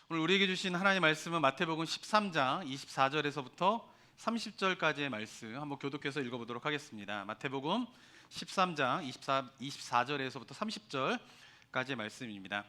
오늘 우리에게 주신 하나님의 말씀은 마태복음 13장 24절에서부터 30절까지의 말씀 한번 교독해서 읽어보도록 하겠습니다. 마태복음 13장 24절에서부터 30절까지의 말씀입니다.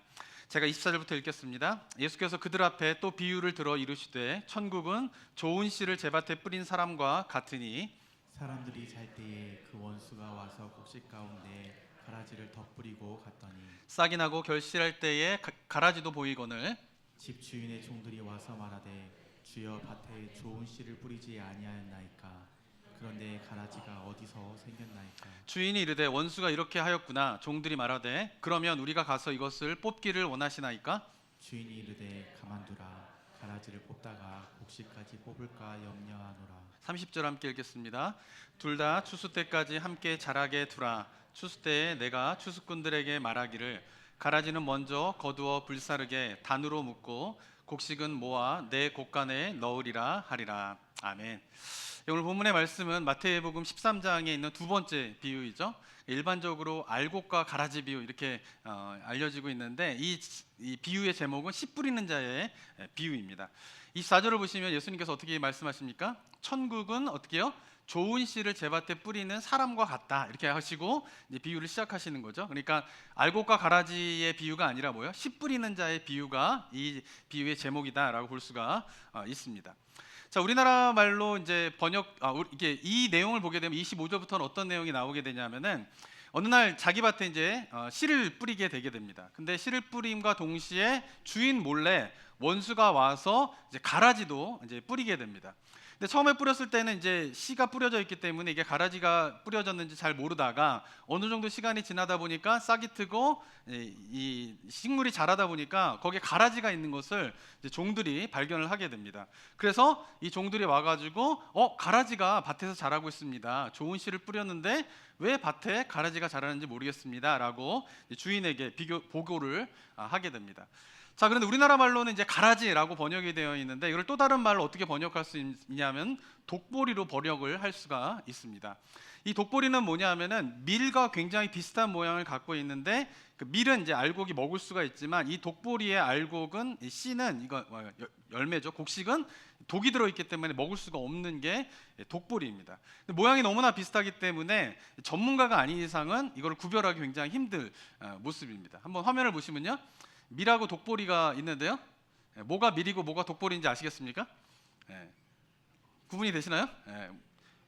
제가 24절부터 읽겠습니다. 예수께서 그들 앞에 또 비유를 들어 이르시되 천국은 좋은 씨를 제밭에 뿌린 사람과 같으니 사람들이 잘 때에 그 원수가 와서 곡식 가운데 가라지를 덧뿌리고 갔더니 싹이 나고 결실할 때에 가라지도 보이거늘 집 주인의 종들이 와서 말하되 주여 밭에 좋은 씨를 뿌리지 아니하였나이까. 그런데 가라지가 어디서 생겼나이까. 주인이 이르되 원수가 이렇게 하였구나. 종들이 말하되 그러면 우리가 가서 이것을 뽑기를 원하시나이까. 주인이 이르되 가만두라. 가라지를 뽑다가 곡식까지 뽑을까 염려하노라. 30절 함께 읽겠습니다. 둘 다 추수 때까지 함께 자라게 두라. 추수 때에 내가 추수꾼들에게 말하기를 가라지는 먼저 거두어 불사르게 단으로 묶고 곡식은 모아 내 곡간에 넣으리라 하리라. 아멘. 오늘 본문의 말씀은 마태복음 13장에 있는 두 번째 비유이죠. 일반적으로 알곡과 가라지 비유 이렇게 알려지고 있는데 이 비유의 제목은 씨 뿌리는 자의 비유입니다. 24절을 보시면 예수님께서 어떻게 말씀하십니까? 천국은 어떻게요? 좋은 씨를 제밭에 뿌리는 사람과 같다 이렇게 하시고 이제 비유를 시작하시는 거죠. 그러니까 알곡과 가라지의 비유가 아니라 뭐예요? 씨 뿌리는 자의 비유가 이 비유의 제목이다라고 볼 수가 있습니다. 자, 우리나라 말로 이제 이게 이 내용을 보게 되면 25절부터는 어떤 내용이 나오게 되냐면은 어느 날 자기 밭에 이제 씨를 뿌리게 되게 됩니다. 근데 씨를 뿌림과 동시에 주인 몰래 원수가 와서 이제 가라지도 이제 뿌리게 됩니다. 근데 처음에 뿌렸을 때는 이제 씨가 뿌려져 있기 때문에 이게 가라지가 뿌려졌는지 잘 모르다가 어느 정도 시간이 지나다 보니까 싹이 트고 이 식물이 자라다 보니까 거기에 가라지가 있는 것을 이제 종들이 발견을 하게 됩니다. 그래서 이 종들이 와가지고 가라지가 밭에서 자라고 있습니다. 좋은 씨를 뿌렸는데 왜 밭에 가라지가 자라는지 모르겠습니다라고 주인에게 보고를 하게 됩니다. 자, 그런데 우리나라 말로는 이제 가라지라고 번역이 되어 있는데 이걸 또 다른 말로 어떻게 번역할 수 있냐면 독보리로 번역을 할 수가 있습니다. 이 독보리는 뭐냐면은 밀과 굉장히 비슷한 모양을 갖고 있는데 그 밀은 이제 알곡이 먹을 수가 있지만 이 독보리의 알곡은 이 씨는 이거 열매죠. 곡식은 독이 들어있기 때문에 먹을 수가 없는 게 독보리입니다. 모양이 너무나 비슷하기 때문에 전문가가 아닌 이상은 이걸 구별하기 굉장히 힘든 모습입니다. 한번 화면을 보시면요. 밀하고 독보리가 있는데요. 뭐가 밀이고 뭐가 독보리인지 아시겠습니까? 구분이 되시나요?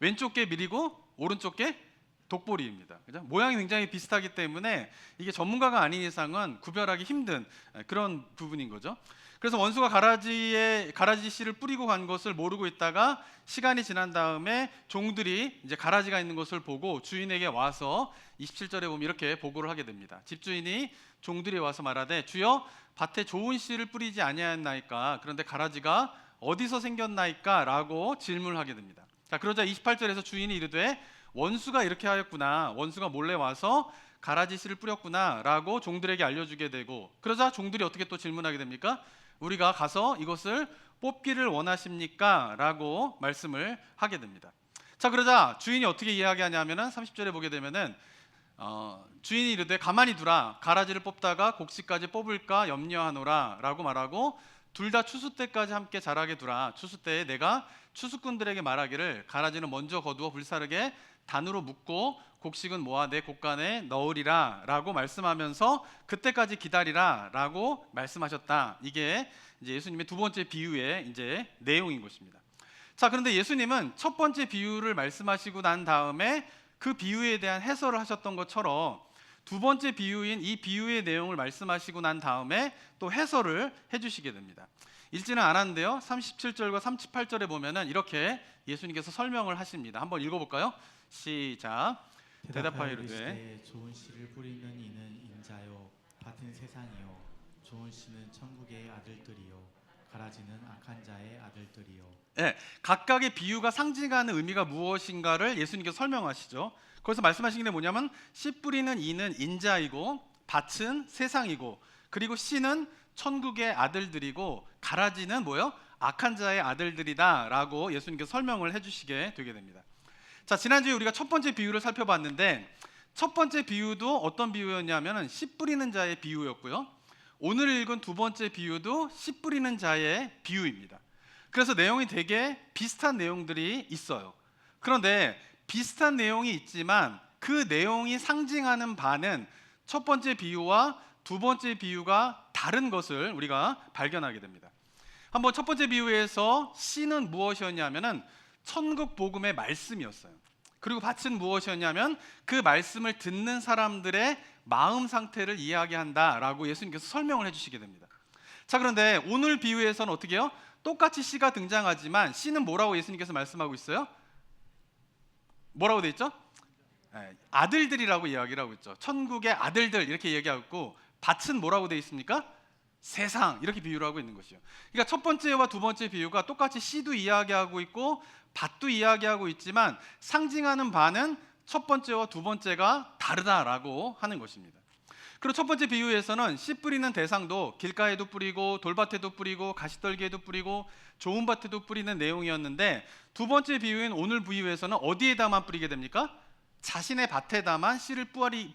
왼쪽 게 밀이고 오른쪽 게 독보리입니다. 그죠? 모양이 굉장히 비슷하기 때문에 이게 전문가가 아닌 이상은 구별하기 힘든 그런 부분인 거죠. 그래서 원수가 가라지 씨를 뿌리고 간 것을 모르고 있다가 시간이 지난 다음에 종들이 이제 가라지가 있는 것을 보고 주인에게 와서 27절에 보면 이렇게 보고를 하게 됩니다. 집주인이 종들이 와서 말하되 주여 밭에 좋은 씨를 뿌리지 아니하였나이까. 그런데 가라지가 어디서 생겼나이까? 라고 질문을 하게 됩니다. 자, 그러자 28절에서 주인이 이르되 원수가 이렇게 하였구나. 원수가 몰래 와서 가라지 씨를 뿌렸구나 라고 종들에게 알려주게 되고, 그러자 종들이 어떻게 또 질문하게 됩니까? 우리가 가서 이것을 뽑기를 원하십니까? 라고 말씀을 하게 됩니다. 자, 그러자 주인이 어떻게 이야기하냐면은 30절에 보게 되면은 주인이 이르되 가만히 두라. 가라지를 뽑다가 곡식까지 뽑을까 염려하노라 라고 말하고 둘 다 추수 때까지 함께 자라게 두라. 추수 때에 내가 추수꾼들에게 말하기를 가라지는 먼저 거두어 불사르게 단으로 묶고 곡식은 모아 내 곡간에 넣으리라 라고 말씀하면서 그때까지 기다리라 라고 말씀하셨다. 이게 이제 예수님의 두 번째 비유의 이제 내용인 것입니다. 자, 그런데 예수님은 첫 번째 비유를 말씀하시고 난 다음에 그 비유에 대한 해설을 하셨던 것처럼 두 번째 비유인 이 비유의 내용을 말씀하시고 난 다음에 또 해설을 해주시게 됩니다. 읽지는 않았는데요. 37절과 38절에 보면은 이렇게 예수님께서 설명을 하십니다. 한번 읽어볼까요? 시작. 대답하여 이르되 좋은 씨를 뿌리는 이는 인자요 밭은 세상이요 좋은 씨는 천국의 아들들이요 가라지는 악한 자의 아들들이요. 각각의 비유가 상징하는 의미가 무엇인가를 예수님께서 설명하시죠. 거기서 말씀하신 게 뭐냐면 씨 뿌리는 이는 인자이고 밭은 세상이고 그리고 씨는 천국의 아들들이고 가라지는 뭐요? 악한 자의 아들들이다 라고 예수님께서 설명을 해주시게 되게 됩니다. 자, 지난주에 우리가 첫 번째 비유를 살펴봤는데 첫 번째 비유도 어떤 비유였냐면 씨 뿌리는 자의 비유였고요. 오늘 읽은 두 번째 비유도 씨 뿌리는 자의 비유입니다. 그래서 내용이 되게 비슷한 내용들이 있어요. 그런데 비슷한 내용이 있지만 그 내용이 상징하는 바는 첫 번째 비유와 두 번째 비유가 다른 것을 우리가 발견하게 됩니다. 한번 첫 번째 비유에서 씨는 무엇이었냐면은 천국 복음의 말씀이었어요. 그리고 밭은 무엇이었냐면 그 말씀을 듣는 사람들의 마음 상태를 이야기한다라고 예수님께서 설명을 해주시게 됩니다. 자, 그런데 오늘 비유에서는 어떻게 해요? 똑같이 씨가 등장하지만 씨는 뭐라고 예수님께서 말씀하고 있어요? 뭐라고 돼 있죠? 아들들이라고 이야기를 하고 있죠. 천국의 아들들 이렇게 얘기하고 있고, 밭은 뭐라고 돼 있습니까? 세상, 이렇게 비유를 하고 있는 것이요. 그러니까 첫 번째와 두 번째 비유가 똑같이 씨도 이야기하고 있고 밭도 이야기하고 있지만 상징하는 바는 첫 번째와 두 번째가 다르다라고 하는 것입니다. 그리고 첫 번째 비유에서는 씨 뿌리는 대상도 길가에도 뿌리고 돌밭에도 뿌리고 가시떨기에도 뿌리고 좋은 밭에도 뿌리는 내용이었는데, 두 번째 비유인 오늘 비유에서는 어디에다만 뿌리게 됩니까? 자신의 밭에다만 씨를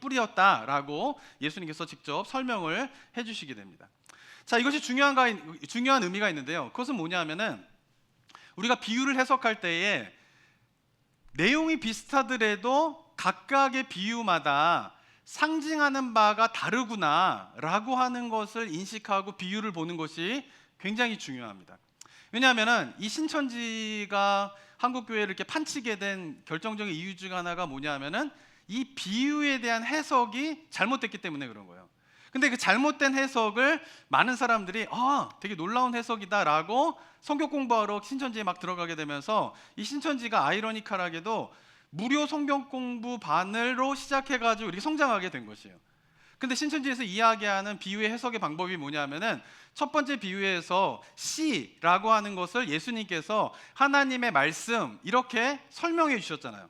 뿌리었다라고 예수님께서 직접 설명을 해주시게 됩니다. 자, 이것이 중요한 의미가 있는데요. 그것은 뭐냐면은 우리가 비유를 해석할 때에 내용이 비슷하더라도 각각의 비유마다 상징하는 바가 다르구나라고 하는 것을 인식하고 비유를 보는 것이 굉장히 중요합니다. 왜냐하면은 이 신천지가 한국 교회를 이렇게 판치게 된 결정적인 이유 중 하나가 뭐냐면은 이 비유에 대한 해석이 잘못됐기 때문에 그런 거예요. 근데 그 잘못된 해석을 많은 사람들이 되게 놀라운 해석이다라고 성경 공부하러 신천지에 막 들어가게 되면서 이 신천지가 아이러니컬하게도 무료 성경 공부 반으로 시작해가지고 이렇게 성장하게 된 것이에요. 근데 신천지에서 이야기하는 비유의 해석의 방법이 뭐냐면은 첫 번째 비유에서 씨라고 하는 것을 예수님께서 하나님의 말씀 이렇게 설명해 주셨잖아요.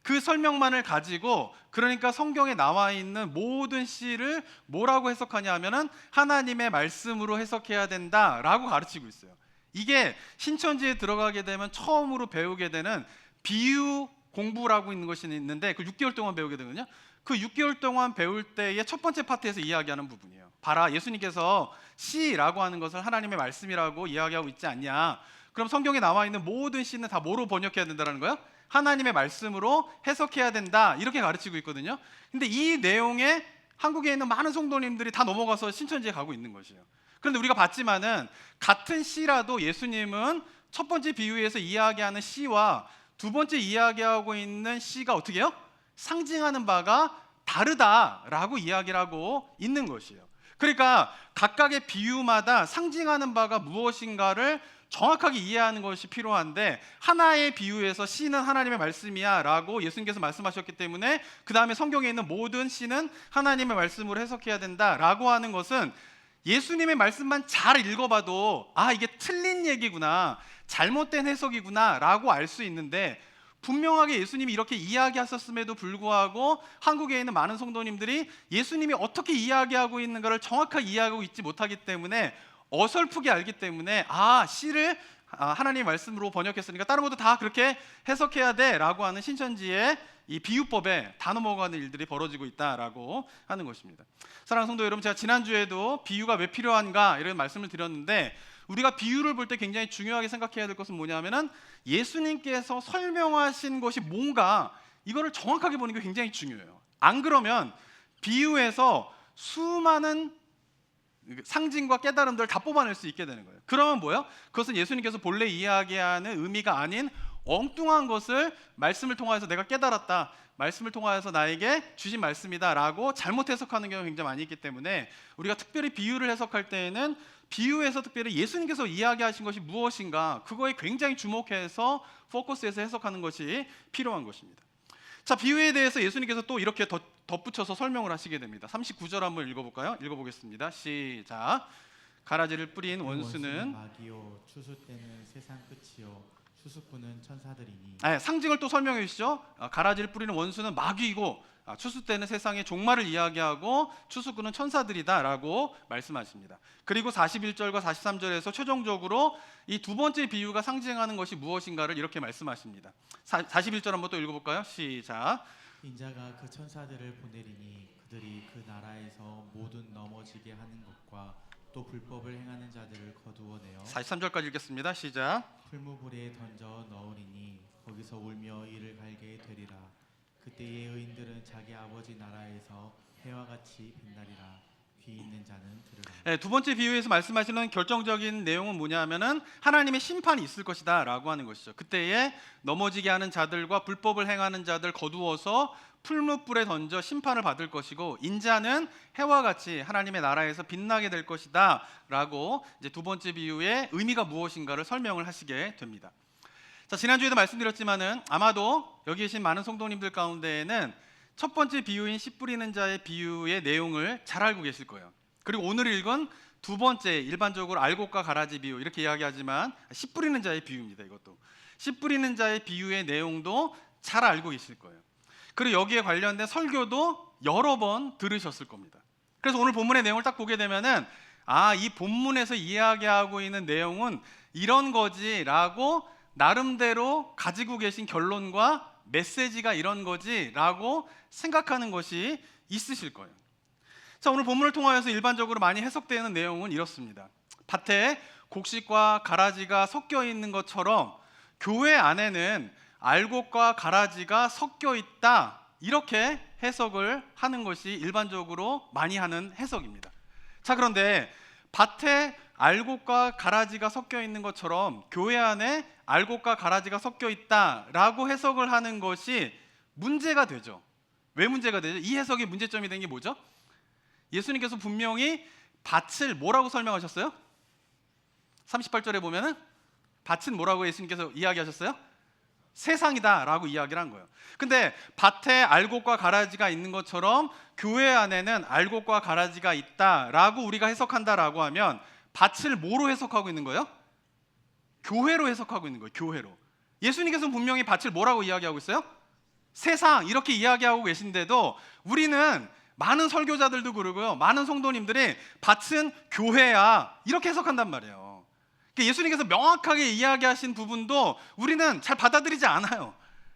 그 설명만을 가지고, 그러니까 성경에 나와 있는 모든 씨를 뭐라고 해석하냐 하면은 하나님의 말씀으로 해석해야 된다라고 가르치고 있어요. 이게 신천지에 들어가게 되면 처음으로 배우게 되는 비유 공부라고 있는 것이 있는데, 그 6개월 동안 배우게 되거든요. 그 6개월 동안 배울 때의 첫 번째 파트에서 이야기하는 부분이에요. 봐라, 예수님께서 씨라고 하는 것을 하나님의 말씀이라고 이야기하고 있지 않냐? 그럼 성경에 나와 있는 모든 씨는 다 뭐로 번역해야 된다는 거예요? 하나님의 말씀으로 해석해야 된다, 이렇게 가르치고 있거든요. 근데 이 내용에 한국에 있는 많은 성도님들이 다 넘어가서 신천지에 가고 있는 것이에요. 그런데 우리가 봤지만은 같은 씨라도 예수님은 첫 번째 비유에서 이야기하는 씨와 두 번째 이야기하고 있는 씨가 어떻게 해요? 상징하는 바가 다르다라고 이야기를 하고 있는 것이에요. 그러니까 각각의 비유마다 상징하는 바가 무엇인가를 정확하게 이해하는 것이 필요한데, 하나의 비유에서 씨는 하나님의 말씀이야 라고 예수님께서 말씀하셨기 때문에 그 다음에 성경에 있는 모든 씨는 하나님의 말씀으로 해석해야 된다 라고 하는 것은 예수님의 말씀만 잘 읽어봐도 이게 틀린 얘기구나, 잘못된 해석이구나 라고 알 수 있는데, 분명하게 예수님이 이렇게 이야기하셨음에도 불구하고 한국에 있는 많은 성도님들이 예수님이 어떻게 이야기하고 있는가를 정확하게 이해하고 있지 못하기 때문에, 어설프게 알기 때문에 씨를 하나님의 말씀으로 번역했으니까 다른 것도 다 그렇게 해석해야 돼 라고 하는 신천지의 이 비유법에 다 넘어가는 일들이 벌어지고 있다라고 하는 것입니다. 사랑하는 성도 여러분, 제가 지난주에도 비유가 왜 필요한가 이런 말씀을 드렸는데, 우리가 비유를 볼 때 굉장히 중요하게 생각해야 될 것은 뭐냐면은 예수님께서 설명하신 것이 뭔가, 이거를 정확하게 보는 게 굉장히 중요해요. 안 그러면 비유에서 수많은 상징과 깨달음들을 다 뽑아낼 수 있게 되는 거예요. 그러면 뭐예요? 그것은 예수님께서 본래 이야기하는 의미가 아닌 엉뚱한 것을 말씀을 통하여서 내가 깨달았다, 말씀을 통하여서 나에게 주신 말씀이다 라고 잘못 해석하는 경우가 굉장히 많이 있기 때문에, 우리가 특별히 비유를 해석할 때에는 비유에서 특별히 예수님께서 이야기하신 것이 무엇인가, 그거에 굉장히 주목해서 포커스해서 해석하는 것이 필요한 것입니다. 자, 비유에 대해서 예수님께서 또 이렇게 덧붙여서 설명을 하시게 됩니다. 39절 한번 읽어볼까요? 읽어보겠습니다. 시작. 가라지를 뿌린 원수는 마귀요, 추수 때는 세상 끝이요, 추수꾼은 천사들이니. 상징을 또 설명해 주시죠. 가라지를 뿌리는 원수는 마귀이고 추수 때는 세상의 종말을 이야기하고 추수꾼은 천사들이다 라고 말씀하십니다. 그리고 41절과 43절에서 최종적으로 이 두 번째 비유가 상징하는 것이 무엇인가를 이렇게 말씀하십니다. 41절 한번 또 읽어볼까요? 시작. 인자가 그 천사들을 보내리니 그 그들이 그 나라에서 모든 넘어지게 하는 것과 또 불법을 행하는 자들을 거두어내어 43절까지 읽겠습니다. 시작. 풀무불에 던져 넣으리니 거기서 울며 이를 갈게 되리라. 그때의 의인들은 자기 아버지 나라에서 해와 같이 빛나리라. 귀 있는 자는 들으라. 네, 두 번째 비유에서 말씀하시는 결정적인 내용은 뭐냐면은 하나님의 심판이 있을 것이다라고 하는 것이죠. 그때에 넘어지게 하는 자들과 불법을 행하는 자들 거두어서 풀무불에 던져 심판을 받을 것이고, 인자는 해와 같이 하나님의 나라에서 빛나게 될 것이다라고 이제 두 번째 비유의 의미가 무엇인가를 설명을 하시게 됩니다. 자, 지난주에도 말씀드렸지만은 아마도 여기 계신 많은 성도님들 가운데에는 첫 번째 비유인 씨 뿌리는 자의 비유의 내용을 잘 알고 계실 거예요. 그리고 오늘 읽은 두 번째, 일반적으로 알곡과 가라지 비유 이렇게 이야기하지만 씨 뿌리는 자의 비유입니다. 이것도 씨 뿌리는 자의 비유의 내용도 잘 알고 계실 거예요. 그리고 여기에 관련된 설교도 여러 번 들으셨을 겁니다. 그래서 오늘 본문의 내용을 딱 보게 되면은 이 본문에서 이야기하고 있는 내용은 이런 거지라고 나름대로 가지고 계신 결론과 메시지가 이런 거지라고 생각하는 것이 있으실 거예요. 자, 오늘 본문을 통하여서 일반적으로 많이 해석되는 내용은 이렇습니다. 밭에 곡식과 가라지가 섞여 있는 것처럼 교회 안에는 알곡과 가라지가 섞여 있다, 이렇게 해석을 하는 것이 일반적으로 많이 하는 해석입니다. 자, 그런데 밭에 알곡과 가라지가 섞여 있는 것처럼 교회 안에 알곡과 가라지가 섞여 있다라고 해석을 하는 것이 문제가 되죠. 왜 문제가 되죠? 이 해석의 문제점이 된 게 뭐죠? 예수님께서 분명히 밭을 뭐라고 설명하셨어요? 38절에 보면은 밭은 뭐라고 예수님께서 이야기하셨어요? 세상이다 라고 이야기를 한 거예요. 근데 밭에 알곡과 가라지가 있는 것처럼 교회 안에는 알곡과 가라지가 있다라고 우리가 해석한다라고 하면 밭을 뭐로 해석하고 있는 거예요? 교회로 해석하고 있는 거예요. 교회로. 예수님께서는 분명히 밭을 뭐라고 이야기하고 있어요? 세상, 이렇게 이야기하고 계신데도 우리는, 많은 설교자들도 그러고요, 많은 성도님들이 밭은 교회야 이렇게 해석한단 말이에요. 예수님께서 명확하게 이야기하신 부분도 우리는 잘 받아들이지 않아요.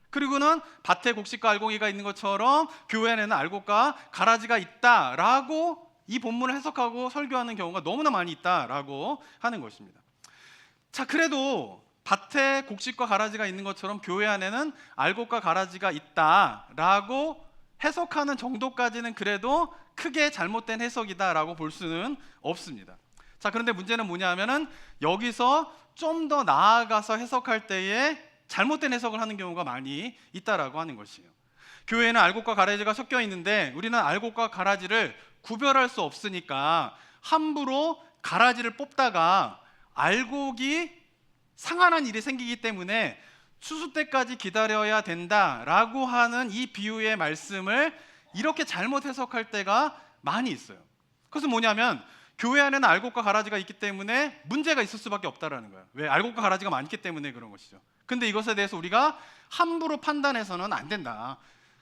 그리고는 밭에 곡식과 알곡이가 있는 것처럼 교회에는 알곡과 가라지가 있다라고 이 본문을 해석하고 설교하는 경우가 너무나 많이 있다라고 하는 것입니다. 자, 그래도 밭에 곡식과 가라지가 있는 것처럼 교회 안에는 알곡과 가라지가 있다라고 해석하는 정도까지는 그래도 크게 잘못된 해석이다라고 볼 수는 없습니다. 자, 그런데 문제는 뭐냐면은 여기서 좀 더 나아가서 해석할 때에 잘못된 해석을 하는 경우가 많이 있다라고 하는 것이에요. 교회에는 알곡과 가라지가 섞여 있는데 우리는 알곡과 가라지를 구별할 수 없으니까 함부로 가라지를 뽑다가 알곡이 상하는 일이 생기기 때문에 추수 때까지 기다려야 된다라고 하는 이 비유의 말씀을 이렇게 잘못 해석할 때가 많이 있어요. 그것은 뭐냐면 교회 안에는 알곡과 가라지가 있기 때문에 문제가 있을 수밖에 없다라는 거예요. 왜? 알곡과 가라지가 많기 때문에 그런 것이죠. 근데 이것에 대해서 우리가 함부로 판단해서는 안 된다.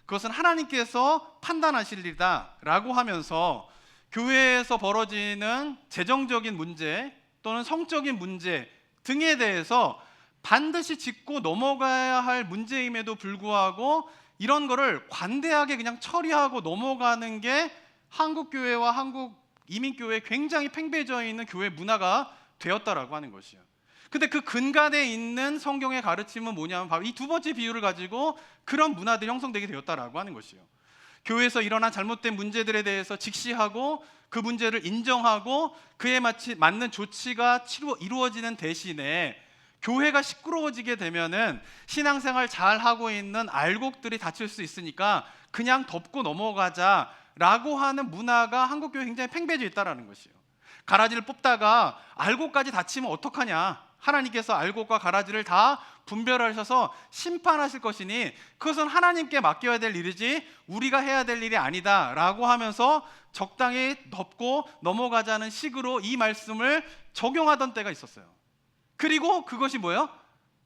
그것은 하나님께서 판단하실 일이다라고 하면서 교회에서 벌어지는 재정적인 문제 또는 성적인 문제 등에 대해서 반드시 짚고 넘어가야 할 문제임에도 불구하고 이런 거를 관대하게 그냥 처리하고 넘어가는 게 한국 교회와 한국 이민교회에 굉장히 팽배해져 있는 교회 문화가 되었다라고 하는 것이에요. 근데 그 근간에 있는 성경의 가르침은 뭐냐면 바로 이 두 번째 비유를 가지고 그런 문화들이 형성되게 되었다라고 하는 것이에요. 교회에서 일어난 잘못된 문제들에 대해서 직시하고 그 문제를 인정하고 그에 맞는 조치가 이루어지는 대신에 교회가 시끄러워지게 되면은 신앙생활 잘 하고 있는 알곡들이 다칠 수 있으니까 그냥 덮고 넘어가자라고 하는 문화가 한국 교회에 굉장히 팽배해져 있다라는 것이에요. 가라지를 뽑다가 알곡까지 다치면 어떡하냐? 하나님께서 알곡과 가라지를 다 분별하셔서 심판하실 것이니 그것은 하나님께 맡겨야 될 일이지 우리가 해야 될 일이 아니다라고 하면서 적당히 덮고 넘어가자는 식으로 이 말씀을 적용하던 때가 있었어요. 그리고 그것이 뭐예요?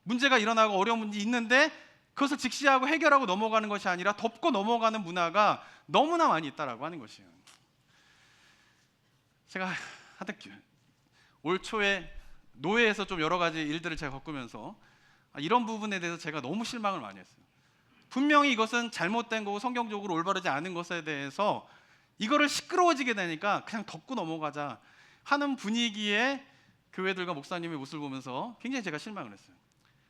문제가 일어나고 어려운 문제 있는데 그것을 직시하고 해결하고 넘어가는 것이 아니라 덮고 넘어가는 문화가 너무나 많이 있다라고 하는 것이에요. 제가 올 초에 노회에서 좀 여러 가지 일들을 제가 겪으면서 이런 부분에 대해서 제가 너무 실망을 많이 했어요. 분명히 이것은 잘못된 거고 성경적으로 올바르지 않은 것에 대해서 이거를 시끄러워지게 되니까 그냥 덮고 넘어가자 하는 분위기에 교회들과 목사님의 모습을 보면서 굉장히 제가 실망을 했어요.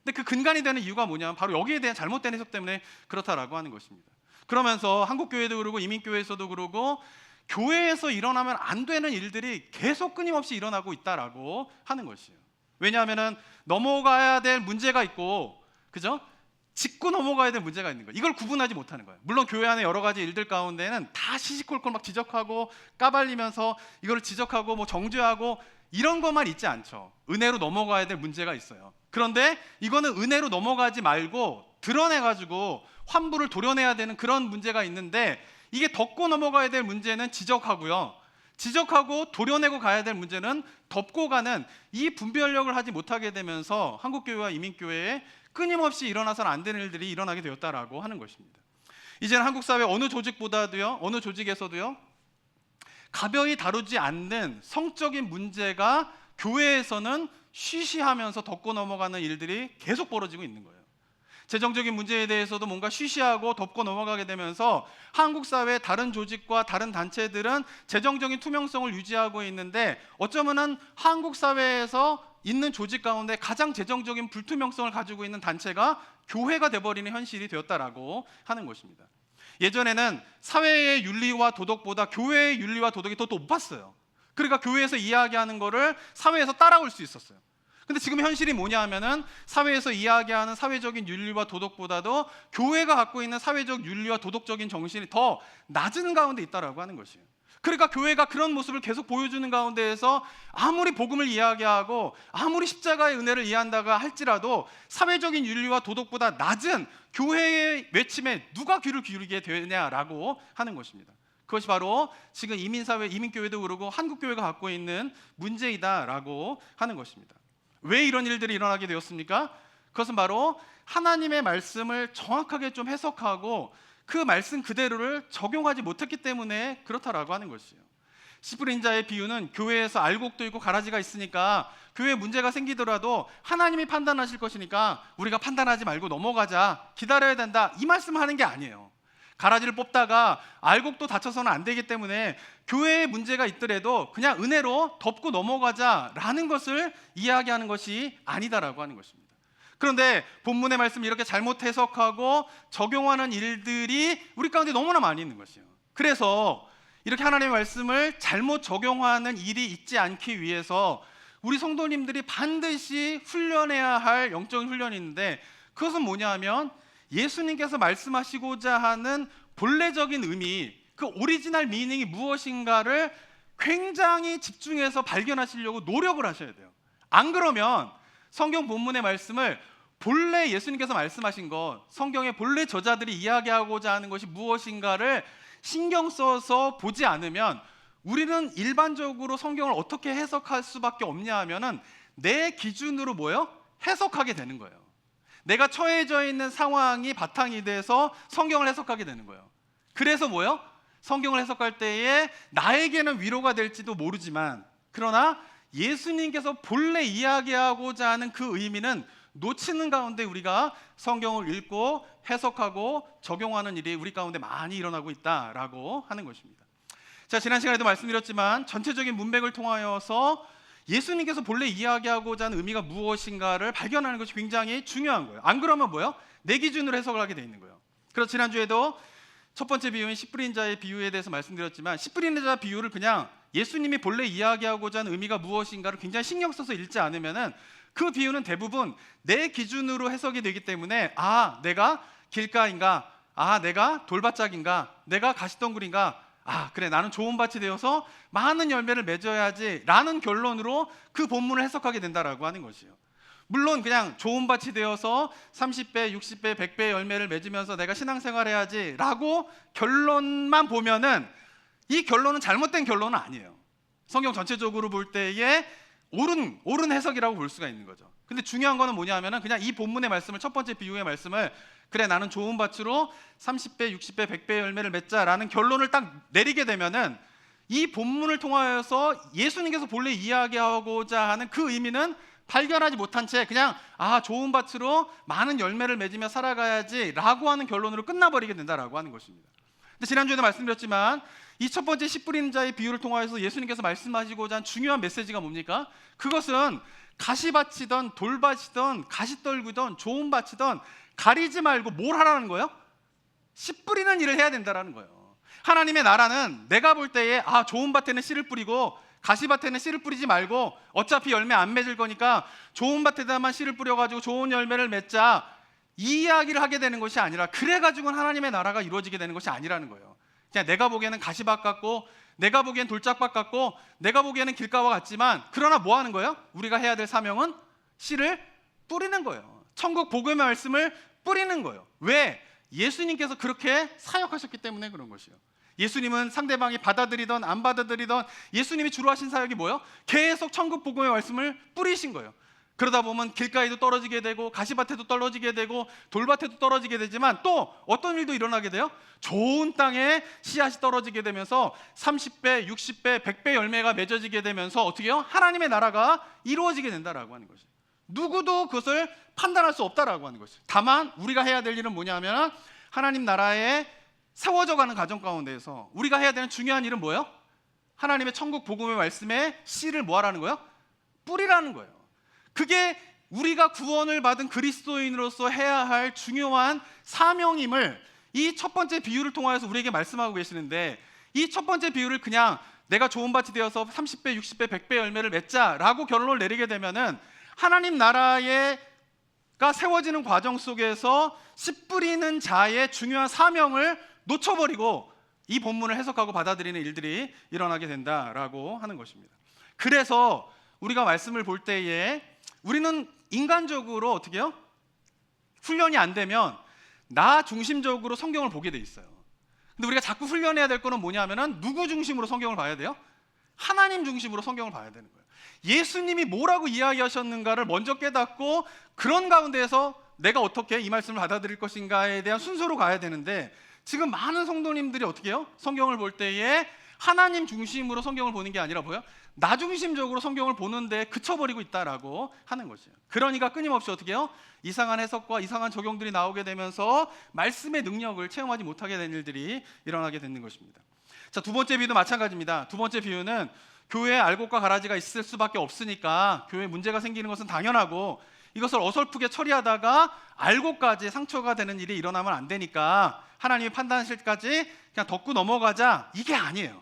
근데 그 근간이 되는 이유가 뭐냐면 바로 여기에 대한 잘못된 해석 때문에 그렇다라고 하는 것입니다. 그러면서 한국교회도 그러고 이민교회에서도 그러고 교회에서 일어나면 안 되는 일들이 계속 끊임없이 일어나고 있다라고 하는 것이에요. 왜냐하면은 넘어가야 될 문제가 있고, 그죠? 짚고 넘어가야 될 문제가 있는 거예요. 이걸 구분하지 못하는 거예요. 물론 교회 안에 여러 가지 일들 가운데는 다 시시콜콜 막 지적하고 까발리면서 이걸 지적하고 뭐 정죄하고 이런 것만 있지 않죠. 은혜로 넘어가야 될 문제가 있어요. 그런데 이거는 은혜로 넘어가지 말고 드러내가지고 환부를 도려내야 되는 그런 문제가 있는데, 이게 덮고 넘어가야 될 문제는 지적하고요, 지적하고 도려내고 가야 될 문제는 덮고 가는 이 분별력을 하지 못하게 되면서 한국교회와 이민교회에 끊임없이 일어나서는 안 되는 일들이 일어나게 되었다라고 하는 것입니다. 이제는 한국 사회 어느 조직보다도요, 어느 조직에서도요, 가벼이 다루지 않는 성적인 문제가 교회에서는 쉬쉬하면서 덮고 넘어가는 일들이 계속 벌어지고 있는 거예요. 재정적인 문제에 대해서도 뭔가 쉬쉬하고 덮고 넘어가게 되면서 한국 사회 다른 조직과 다른 단체들은 재정적인 투명성을 유지하고 있는데, 어쩌면은 한국 사회에서 있는 조직 가운데 가장 재정적인 불투명성을 가지고 있는 단체가 교회가 돼버리는 현실이 되었다라고 하는 것입니다. 예전에는 사회의 윤리와 도덕보다 교회의 윤리와 도덕이 더 높았어요. 그러니까 교회에서 이야기하는 거를 사회에서 따라올 수 있었어요. 근데 지금 현실이 뭐냐 하면은 사회에서 이야기하는 사회적인 윤리와 도덕보다도 교회가 갖고 있는 사회적 윤리와 도덕적인 정신이 더 낮은 가운데 있다라고 하는 것이에요. 그러니까 교회가 그런 모습을 계속 보여주는 가운데에서 아무리 복음을 이야기하고 아무리 십자가의 은혜를 이해한다가 할지라도 사회적인 윤리와 도덕보다 낮은 교회의 외침에 누가 귀를 기울이게 되냐라고 하는 것입니다. 그것이 바로 지금 이민사회, 이민교회도 그러고 한국교회가 갖고 있는 문제이다라고 하는 것입니다. 왜 이런 일들이 일어나게 되었습니까? 그것은 바로 하나님의 말씀을 정확하게 좀 해석하고 그 말씀 그대로를 적용하지 못했기 때문에 그렇다라고 하는 것이에요. 씨 뿌린 자의 비유는 교회에서 알곡도 있고 가라지가 있으니까 교회에 문제가 생기더라도 하나님이 판단하실 것이니까 우리가 판단하지 말고 넘어가자, 기다려야 된다, 이 말씀을 하는 게 아니에요. 가라지를 뽑다가 알곡도 다쳐서는 안 되기 때문에 교회에 문제가 있더라도 그냥 은혜로 덮고 넘어가자라는 것을 이야기하는 것이 아니다라고 하는 것입니다. 그런데 본문의 말씀을 이렇게 잘못 해석하고 적용하는 일들이 우리 가운데 너무나 많이 있는 것이에요. 그래서 이렇게 하나님의 말씀을 잘못 적용하는 일이 있지 않기 위해서 우리 성도님들이 반드시 훈련해야 할 영적인 훈련이 있는데, 그것은 뭐냐 하면 예수님께서 말씀하시고자 하는 본래적인 의미, 그 오리지널 미닝이 무엇인가를 굉장히 집중해서 발견하시려고 노력을 하셔야 돼요. 안 그러면 성경 본문의 말씀을 본래 예수님께서 말씀하신 것, 성경의 본래 저자들이 이야기하고자 하는 것이 무엇인가를 신경 써서 보지 않으면 우리는 일반적으로 성경을 어떻게 해석할 수밖에 없냐 하면은 내 기준으로 뭐예요? 해석하게 되는 거예요. 내가 처해져 있는 상황이 바탕이 돼서 성경을 해석하게 되는 거예요. 그래서 뭐예요? 성경을 해석할 때에 나에게는 위로가 될지도 모르지만, 그러나 예수님께서 본래 이야기하고자 하는 그 의미는 놓치는 가운데 우리가 성경을 읽고 해석하고 적용하는 일이 우리 가운데 많이 일어나고 있다라고 하는 것입니다. 자, 지난 시간에도 말씀드렸지만 전체적인 문맥을 통하여서 예수님께서 본래 이야기하고자 하는 의미가 무엇인가를 발견하는 것이 굉장히 중요한 거예요. 안 그러면 뭐예요? 내 기준으로 해석을 하게 돼 있는 거예요. 그래서 지난주에도 첫 번째 비유인 씨 뿌린 자의 비유에 대해서 말씀드렸지만, 씨 뿌린 자 비유를 그냥 예수님이 본래 이야기하고자 하는 의미가 무엇인가를 굉장히 신경 써서 읽지 않으면은 그 비유는 대부분 내 기준으로 해석이 되기 때문에, 아, 내가 길가인가, 아, 내가 돌밭짝인가, 내가 가시덩굴인가, 아, 그래, 나는 좋은 밭이 되어서 많은 열매를 맺어야지 라는 결론으로 그 본문을 해석하게 된다라고 하는 것이에요. 물론 그냥 좋은 밭이 되어서 30배, 60배, 100배의 열매를 맺으면서 내가 신앙생활 해야지 라고 결론만 보면은 이 결론은 잘못된 결론은 아니에요. 성경 전체적으로 볼 때에 옳은 해석이라고 볼 수가 있는 거죠. 근데 중요한 거는 뭐냐 하면은 그냥 이 본문의 말씀을, 첫 번째 비유의 말씀을, 그래, 나는 좋은 밭으로 30배, 60배, 100배의 열매를 맺자라는 결론을 딱 내리게 되면은 이 본문을 통하여서 예수님께서 본래 이야기하고자 하는 그 의미는 발견하지 못한 채 그냥, 아, 좋은 밭으로 많은 열매를 맺으며 살아가야지 라고 하는 결론으로 끝나버리게 된다라고 하는 것입니다. 근데 지난주에도 말씀드렸지만 이 첫 번째 씨 뿌리는 자의 비유를 통하여서 예수님께서 말씀하시고자 한 중요한 메시지가 뭡니까? 그것은 가시밭이든 돌밭이든 가시떨구든 좋은 밭이든 가리지 말고 뭘 하라는 거예요? 씨 뿌리는 일을 해야 된다라는 거예요. 하나님의 나라는 내가 볼 때에 좋은 밭에는 씨를 뿌리고 가시밭에는 씨를 뿌리지 말고 어차피 열매 안 맺을 거니까 좋은 밭에다만 씨를 뿌려가지고 좋은 열매를 맺자, 이 이야기를 하게 되는 것이 아니라, 그래가지고는 하나님의 나라가 이루어지게 되는 것이 아니라는 거예요. 그냥 내가 보기에는 가시밭 같고 내가 보기엔 돌짝밭 같고 내가 보기에는 길가와 같지만, 그러나 뭐 하는 거예요? 우리가 해야 될 사명은 씨를 뿌리는 거예요. 천국 복음의 말씀을 뿌리는 거예요. 왜? 예수님께서 그렇게 사역하셨기 때문에 그런 것이에요. 예수님은 상대방이 받아들이던 안 받아들이던 예수님이 주로 하신 사역이 뭐예요? 계속 천국 복음의 말씀을 뿌리신 거예요. 그러다 보면 길가에도 떨어지게 되고 가시밭에도 떨어지게 되고 돌밭에도 떨어지게 되지만, 또 어떤 일도 일어나게 돼요? 좋은 땅에 씨앗이 떨어지게 되면서 30배, 60배, 100배 열매가 맺어지게 되면서 어떻게 해요? 하나님의 나라가 이루어지게 된다라고 하는 것이에요. 누구도 그것을 판단할 수 없다라고 하는 것이에요. 다만 우리가 해야 될 일은 뭐냐면, 하나님 나라에 세워져 가는 가정 가운데에서 우리가 해야 되는 중요한 일은 뭐예요? 하나님의 천국 복음의 말씀에 씨를 뭐하라는 거예요? 뿌리라는 거예요. 그게 우리가 구원을 받은 그리스도인으로서 해야 할 중요한 사명임을 이 첫 번째 비유를 통하여서 우리에게 말씀하고 계시는데, 이 첫 번째 비유를 그냥 내가 좋은 밭이 되어서 30배, 60배, 100배 열매를 맺자라고 결론을 내리게 되면은 하나님 나라가 세워지는 과정 속에서 씨 뿌리는 자의 중요한 사명을 놓쳐버리고 이 본문을 해석하고 받아들이는 일들이 일어나게 된다라고 하는 것입니다. 그래서 우리가 말씀을 볼 때에 우리는 인간적으로 어떻게 해요? 훈련이 안 되면 나 중심적으로 성경을 보게 돼 있어요. 근데 우리가 자꾸 훈련해야 될 거는 뭐냐면은 누구 중심으로 성경을 봐야 돼요? 하나님 중심으로 성경을 봐야 되는 거예요. 예수님이 뭐라고 이야기하셨는가를 먼저 깨닫고, 그런 가운데에서 내가 어떻게 이 말씀을 받아들일 것인가에 대한 순서로 가야 되는데, 지금 많은 성도님들이 어떻게 해요? 성경을 볼 때에 하나님 중심으로 성경을 보는 게 아니라 뭐예요? 나 중심적으로 성경을 보는데 그쳐버리고 있다라고 하는 것이에요. 그러니까 끊임없이 어떻게 해요? 이상한 해석과 이상한 적용들이 나오게 되면서 말씀의 능력을 체험하지 못하게 된 일들이 일어나게 되는 것입니다. 자, 두 번째 비유도 마찬가지입니다. 두 번째 비유는 교회에 알곡과 가라지가 있을 수밖에 없으니까 교회에 문제가 생기는 것은 당연하고, 이것을 어설프게 처리하다가 알곡까지 상처가 되는 일이 일어나면 안 되니까 하나님이 판단하실 때까지 그냥 덮고 넘어가자, 이게 아니에요.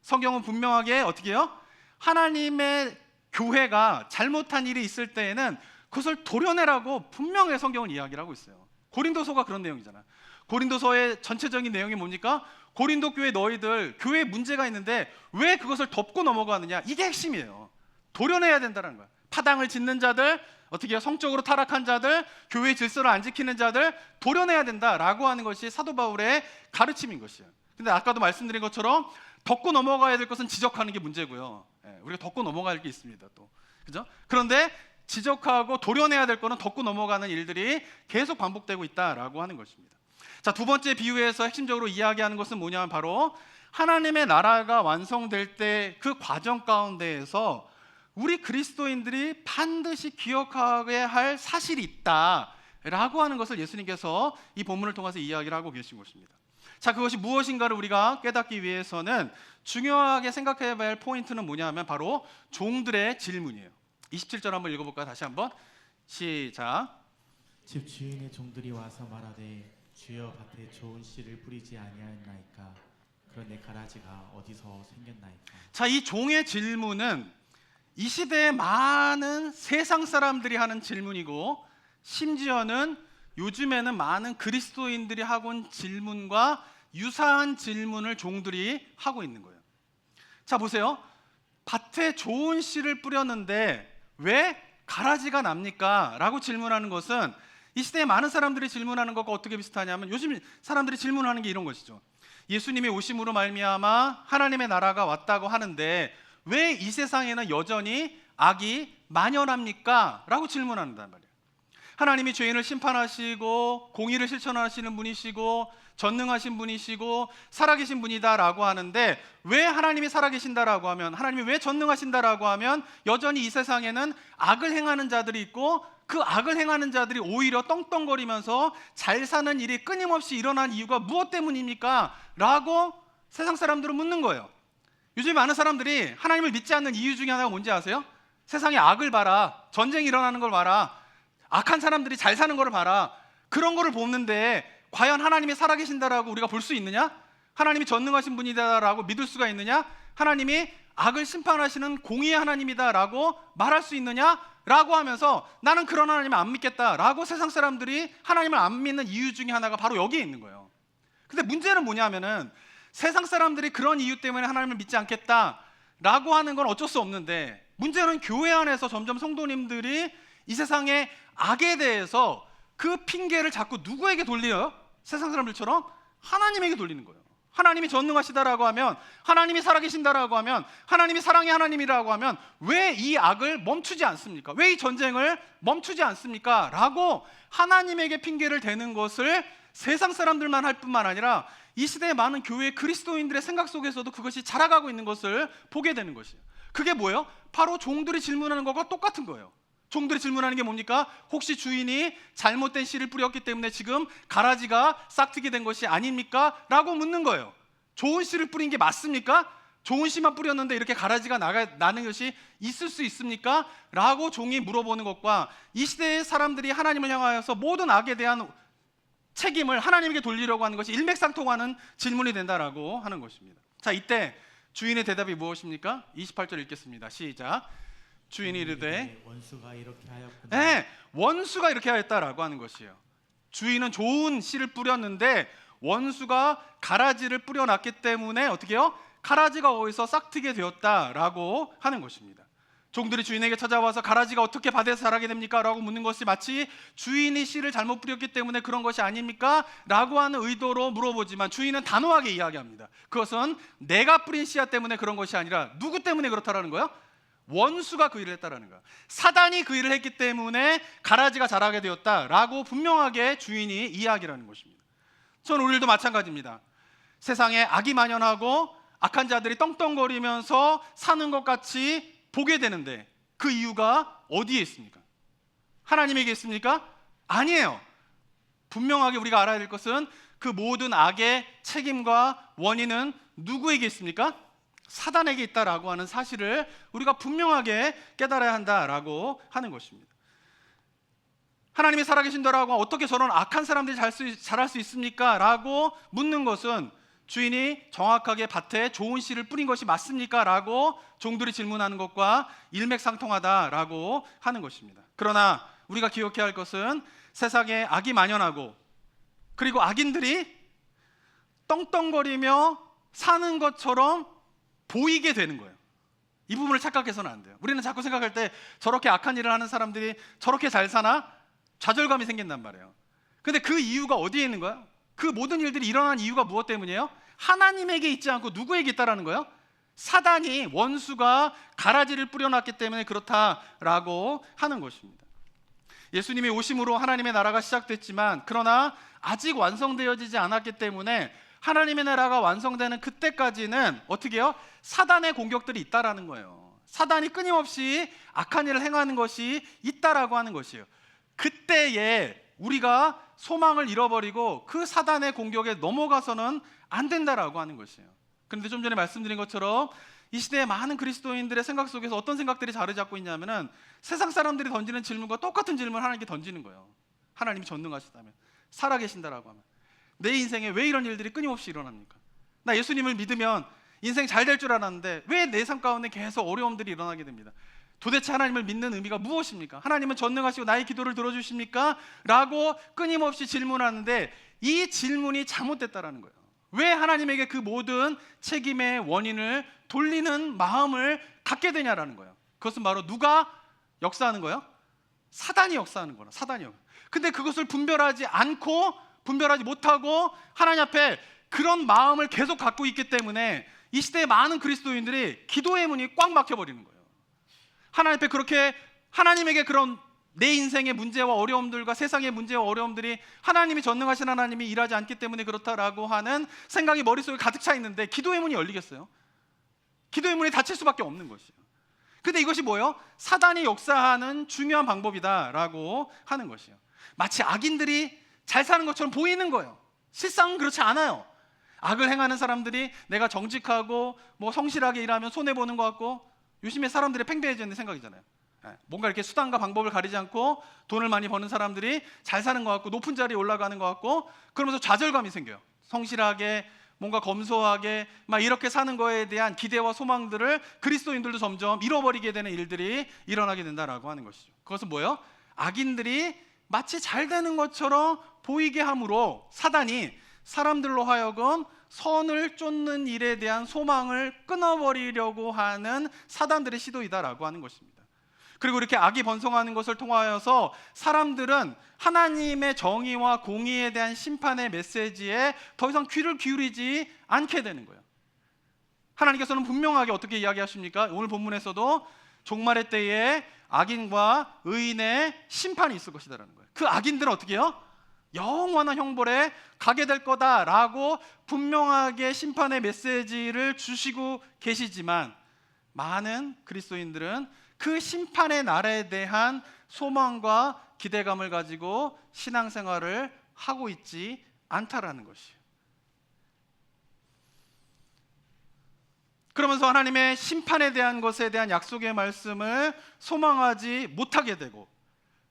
성경은 분명하게 어떻게 해요? 하나님의 교회가 잘못한 일이 있을 때에는 그것을 도려내라고 분명히 성경은 이야기를 하고 있어요. 고린도서가 그런 내용이잖아요. 고린도서의 전체적인 내용이 뭡니까? 고린도 교회 너희들 교회에 문제가 있는데 왜 그것을 덮고 넘어가느냐, 이게 핵심이에요. 도려내야 된다는 거야. 파당을 짓는 자들, 어떻게 해요? 성적으로 타락한 자들, 교회 질서를 안 지키는 자들 도려내야 된다라고 하는 것이 사도 바울의 가르침인 것이에요. 근데 아까도 말씀드린 것처럼 덮고 넘어가야 될 것은 지적하는 게 문제고요. 우리가 덮고 넘어갈 게 있습니다. 또 그죠? 그런데 지적하고 도려내야 될 거는 덮고 넘어가는 일들이 계속 반복되고 있다라고 하는 것입니다. 자, 두 번째 비유에서 핵심적으로 이야기하는 것은 뭐냐면 바로 하나님의 나라가 완성될 때 그 과정 가운데에서 우리 그리스도인들이 반드시 기억해야 할 사실이 있다라고 하는 것을 예수님께서 이 본문을 통해서 이야기를 하고 계신 것입니다. 자, 그것이 무엇인가를 우리가 깨닫기 위해서는 중요하게 생각해야 할 포인트는 뭐냐면 바로 종들의 질문이에요. 27절 한번 읽어볼까요? 다시 한번 시작. 집 주인의 종들이 와서 말하되 주여 밭에 좋은 씨를 뿌리지 아니하였나이까? 그런데 가라지가 어디서 생겼나이까? 자, 이 종의 질문은 이 시대의 많은 세상 사람들이 하는 질문이고, 심지어는 요즘에는 많은 그리스도인들이 하고 있는 질문과 유사한 질문을 종들이 하고 있는 거예요. 자, 보세요. 밭에 좋은 씨를 뿌렸는데 왜 가라지가 납니까? 라고 질문하는 것은 이 시대에 많은 사람들이 질문하는 것과 어떻게 비슷하냐면, 요즘 사람들이 질문하는 게 이런 것이죠. 예수님의 오심으로 말미암아 하나님의 나라가 왔다고 하는데 왜 이 세상에는 여전히 악이 만연합니까? 라고 질문한단 말이에요. 하나님이 죄인을 심판하시고 공의를 실천하시는 분이시고 전능하신 분이시고 살아계신 분이다라고 하는데, 왜 하나님이 살아계신다라고 하면, 하나님이 왜 전능하신다라고 하면 여전히 이 세상에는 악을 행하는 자들이 있고 그 악을 행하는 자들이 오히려 떵떵거리면서 잘 사는 일이 끊임없이 일어난 이유가 무엇 때문입니까? 라고 세상 사람들은 묻는 거예요. 요즘 많은 사람들이 하나님을 믿지 않는 이유 중에 하나가 뭔지 아세요? 세상에 악을 봐라, 전쟁이 일어나는 걸 봐라, 악한 사람들이 잘 사는 걸 봐라, 그런 거를 보는데 과연 하나님이 살아계신다라고 우리가 볼 수 있느냐? 하나님이 전능하신 분이다라고 믿을 수가 있느냐? 하나님이 악을 심판하시는 공의의 하나님이다라고 말할 수 있느냐? 라고 하면서 나는 그런 하나님을 안 믿겠다라고 세상 사람들이 하나님을 안 믿는 이유 중에 하나가 바로 여기에 있는 거예요. 근데 문제는 뭐냐면은 세상 사람들이 그런 이유 때문에 하나님을 믿지 않겠다라고 하는 건 어쩔 수 없는데, 문제는 교회 안에서 점점 성도님들이 이 세상의 악에 대해서 그 핑계를 자꾸 누구에게 돌려요? 세상 사람들처럼 하나님에게 돌리는 거예요. 하나님이 전능하시다라고 하면, 하나님이 살아계신다라고 하면, 하나님이 사랑의 하나님이라고 하면 왜 이 악을 멈추지 않습니까? 왜 이 전쟁을 멈추지 않습니까? 라고 하나님에게 핑계를 대는 것을 세상 사람들만 할 뿐만 아니라 이 시대의 많은 교회 그리스도인들의 생각 속에서도 그것이 자라가고 있는 것을 보게 되는 것이에요. 그게 뭐예요? 바로 종들이 질문하는 것과 똑같은 거예요. 종들이 질문하는 게 뭡니까? 혹시 주인이 잘못된 씨를 뿌렸기 때문에 지금 가라지가 싹트게 된 것이 아닙니까? 라고 묻는 거예요. 좋은 씨를 뿌린 게 맞습니까? 좋은 씨만 뿌렸는데 이렇게 가라지가 나는 것이 있을 수 있습니까? 라고 종이 물어보는 것과 이 시대의 사람들이 하나님을 향하여서 모든 악에 대한 책임을 하나님에게 돌리려고 하는 것이 일맥상통하는 질문이 된다라고 하는 것입니다. 자, 이때 주인의 대답이 무엇입니까? 28절 읽겠습니다. 시작. 주인이 이르되 원수가 이렇게 하였구나. 네, 원수가 이렇게 하였다라고 하는 것이에요. 주인은 좋은 씨를 뿌렸는데 원수가 가라지를 뿌려놨기 때문에 어떻게 해요? 가라지가 거기서 싹트게 되었다라고 하는 것입니다. 종들이 주인에게 찾아와서 가라지가 어떻게 밭에서 자라게 됩니까? 라고 묻는 것이 마치 주인이 씨를 잘못 뿌렸기 때문에 그런 것이 아닙니까? 라고 하는 의도로 물어보지만 주인은 단호하게 이야기합니다. 그것은 내가 뿌린 씨앗 때문에 그런 것이 아니라 누구 때문에 그렇다라는 거예요? 원수가 그 일을 했다라는 거야. 사단이 그 일을 했기 때문에 가라지가 자라게 되었다라고 분명하게 주인이 이야기하는 것입니다. 저는 오늘도 마찬가지입니다. 세상에 악이 만연하고 악한 자들이 떵떵거리면서 사는 것 같이 보게 되는데 그 이유가 어디에 있습니까? 하나님에게 있습니까? 아니에요. 분명하게 우리가 알아야 될 것은 그 모든 악의 책임과 원인은 누구에게 있습니까? 사단에게 있다라고 하는 사실을 우리가 분명하게 깨달아야 한다라고 하는 것입니다. 하나님이 살아계신다라고 어떻게 저런 악한 사람들이 자랄 수 있습니까? 라고 묻는 것은 주인이 정확하게 밭에 좋은 씨를 뿌린 것이 맞습니까? 라고 종들이 질문하는 것과 일맥상통하다라고 하는 것입니다. 그러나 우리가 기억해야 할 것은 세상에 악이 만연하고 그리고 악인들이 떵떵거리며 사는 것처럼 보이게 되는 거예요. 이 부분을 착각해서는 안 돼요. 우리는 자꾸 생각할 때 저렇게 악한 일을 하는 사람들이 저렇게 잘 사나? 좌절감이 생긴단 말이에요. 근데 그 이유가 어디에 있는 거야? 그 모든 일들이 일어난 이유가 무엇 때문이에요? 하나님에게 있지 않고 누구에게 있다라는 거예요? 사단이, 원수가 가라지를 뿌려놨기 때문에 그렇다라고 하는 것입니다. 예수님이 오심으로 하나님의 나라가 시작됐지만 그러나 아직 완성되어지지 않았기 때문에 하나님의 나라가 완성되는 그때까지는 어떻게 해요? 사단의 공격들이 있다라는 거예요. 사단이 끊임없이 악한 일을 행하는 것이 있다라고 하는 것이에요. 그때에 우리가 소망을 잃어버리고 그 사단의 공격에 넘어가서는 안 된다라고 하는 것이에요. 그런데 좀 전에 말씀드린 것처럼 이 시대의 많은 그리스도인들의 생각 속에서 어떤 생각들이 자리 잡고 있냐면은 세상 사람들이 던지는 질문과 똑같은 질문을 하나님께 던지는 거예요. 하나님이 전능하시다면, 살아계신다라고 하면 내 인생에 왜 이런 일들이 끊임없이 일어납니까? 나 예수님을 믿으면 인생 잘 될 줄 알았는데 왜 내 삶 가운데 계속 어려움들이 일어나게 됩니다. 도대체 하나님을 믿는 의미가 무엇입니까? 하나님은 전능하시고 나의 기도를 들어주십니까? 라고 끊임없이 질문하는데 이 질문이 잘못됐다라는 거예요. 왜 하나님에게 그 모든 책임의 원인을 돌리는 마음을 갖게 되냐라는 거예요. 그것은 바로 누가 역사하는 거예요? 사단이 역사하는 거라. 사단이요. 근데 그것을 분별하지 못하고 하나님 앞에 그런 마음을 계속 갖고 있기 때문에 이 시대의 많은 그리스도인들이 기도의 문이 꽉 막혀버리는 거예요. 하나님 앞에 그렇게 하나님에게 그런 내 인생의 문제와 어려움들과 세상의 문제와 어려움들이 하나님이 전능하신 하나님이 일하지 않기 때문에 그렇다라고 하는 생각이 머릿속에 가득 차 있는데 기도의 문이 열리겠어요? 기도의 문이 닫힐 수밖에 없는 것이에요. 근데 이것이 뭐예요? 사단이 역사하는 중요한 방법이다라고 하는 것이에요. 마치 악인들이 잘 사는 것처럼 보이는 거예요. 실상은 그렇지 않아요. 악을 행하는 사람들이 내가 정직하고 성실하게 일하면 손해보는 것 같고, 요즘에 사람들이 팽배해지는 생각이잖아요. 뭔가 이렇게 수단과 방법을 가리지 않고 돈을 많이 버는 사람들이 잘 사는 것 같고 높은 자리에 올라가는 것 같고, 그러면서 좌절감이 생겨요. 성실하게 뭔가 검소하게 막 이렇게 사는 거에 대한 기대와 소망들을 그리스도인들도 점점 잃어버리게 되는 일들이 일어나게 된다라고 하는 것이죠. 그것은 뭐예요? 악인들이 마치 잘 되는 것처럼 보이게 함으로 사단이 사람들로 하여금 선을 쫓는 일에 대한 소망을 끊어버리려고 하는 사단들의 시도이다라고 하는 것입니다. 그리고 이렇게 악이 번성하는 것을 통하여서 사람들은 하나님의 정의와 공의에 대한 심판의 메시지에 더 이상 귀를 기울이지 않게 되는 거예요. 하나님께서는 분명하게 어떻게 이야기하십니까? 오늘 본문에서도 종말의 때에 악인과 의인의 심판이 있을 것이다라는 거예요. 그 악인들은 어떻게 해요? 영원한 형벌에 가게 될 거다라고 분명하게 심판의 메시지를 주시고 계시지만, 많은 그리스도인들은 그 심판의 날에 대한 소망과 기대감을 가지고 신앙생활을 하고 있지 않다라는 것이에요. 그러면서 하나님의 심판에 대한 것에 대한 약속의 말씀을 소망하지 못하게 되고,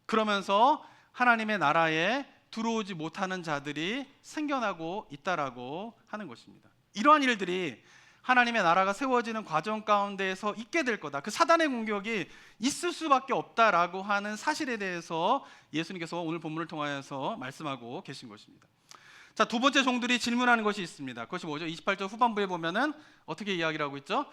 그러면서 하나님의 나라에 들어오지 못하는 자들이 생겨나고 있다라고 하는 것입니다. 이러한 일들이 하나님의 나라가 세워지는 과정 가운데에서 있게 될 거다, 그 사단의 공격이 있을 수밖에 없다라고 하는 사실에 대해서 예수님께서 오늘 본문을 통하여서 말씀하고 계신 것입니다. 자, 두 번째 종들이 질문하는 것이 있습니다. 그것이 뭐죠? 28절 후반부에 보면은 어떻게 이야기를 하고 있죠?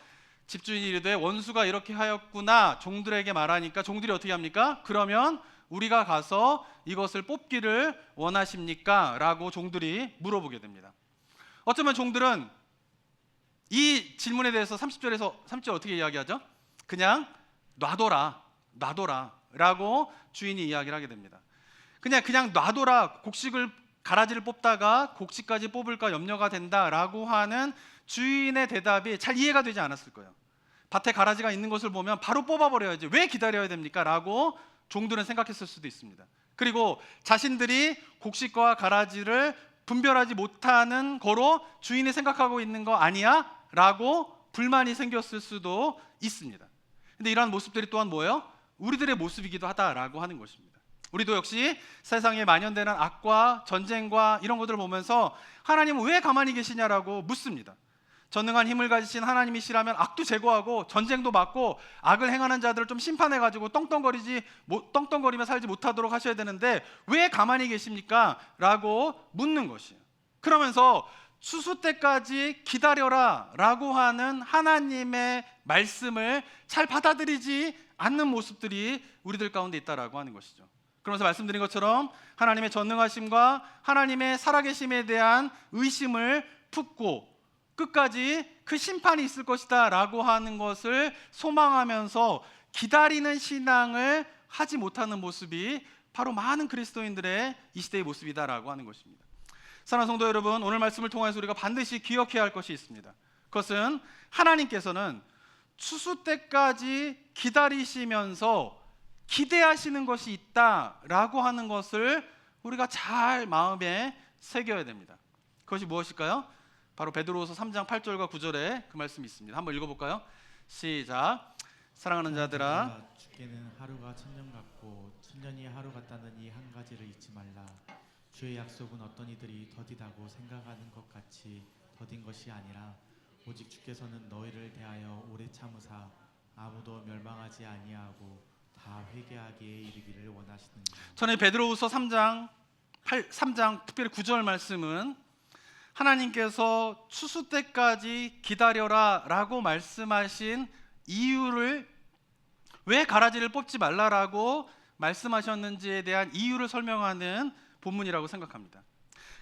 집주인이 이르되 원수가 이렇게 하였구나 종들에게 말하니까, 종들이 어떻게 합니까? 그러면 우리가 가서 이것을 뽑기를 원하십니까? 라고 종들이 물어보게 됩니다. 어쩌면 종들은 이 질문에 대해서 30절 어떻게 이야기하죠? 그냥 놔둬라 라고 주인이 이야기를 하게 됩니다. 그냥 놔둬라, 가라지를 뽑다가 곡식까지 뽑을까 염려가 된다라고 하는 주인의 대답이 잘 이해가 되지 않았을 거예요. 밭에 가라지가 있는 것을 보면 바로 뽑아버려야지, 왜 기다려야 됩니까? 라고 종들은 생각했을 수도 있습니다. 그리고 자신들이 곡식과 가라지를 분별하지 못하는 거로 주인이 생각하고 있는 거 아니야? 라고 불만이 생겼을 수도 있습니다. 근데 이러한 모습들이 또한 뭐예요? 우리들의 모습이기도 하다라고 하는 것입니다. 우리도 역시 세상에 만연되는 악과 전쟁과 이런 것들을 보면서 하나님은 왜 가만히 계시냐라고 묻습니다. 전능한 힘을 가지신 하나님이시라면 악도 제거하고 전쟁도 막고 악을 행하는 자들을 좀 심판해가지고 떵떵거리며 살지 못하도록 하셔야 되는데 왜 가만히 계십니까? 라고 묻는 것이에요. 그러면서 추수 때까지 기다려라 라고 하는 하나님의 말씀을 잘 받아들이지 않는 모습들이 우리들 가운데 있다라고 하는 것이죠. 그러면서 말씀드린 것처럼 하나님의 전능하심과 하나님의 살아계심에 대한 의심을 품고 끝까지 그 심판이 있을 것이다 라고 하는 것을 소망하면서 기다리는 신앙을 하지 못하는 모습이 바로 많은 그리스도인들의 이 시대의 모습이다라고 하는 것입니다. 사랑하는 성도 여러분, 오늘 말씀을 통해서 우리가 반드시 기억해야 할 것이 있습니다. 그것은 하나님께서는 추수 때까지 기다리시면서 기대하시는 것이 있다라고 하는 것을 우리가 잘 마음에 새겨야 됩니다. 그것이 무엇일까요? 바로 베드로후서 3장 8절과 9절에 그 말씀이 있습니다. 한번 읽어볼까요? 시작. 사랑하는 자들아, 주께는 하루가 천년 같고 천년이 하루 같다는 이 한 가지를 잊지 말라. 주의 약속은 어떤 이들이 더디다고 생각하는 것 같이 더딘 것이 아니라 오직 주께서는 너희를 대하여 오래 참으사 아무도 멸망하지 아니하고 다 회개하기에 이르기를 원하시느니라. 저는 베드로후서 3장 특별히 9절 말씀은 하나님께서 추수 때까지 기다려라 라고 말씀하신 이유를, 왜 가라지를 뽑지 말라라고 말씀하셨는지에 대한 이유를 설명하는 본문이라고 생각합니다.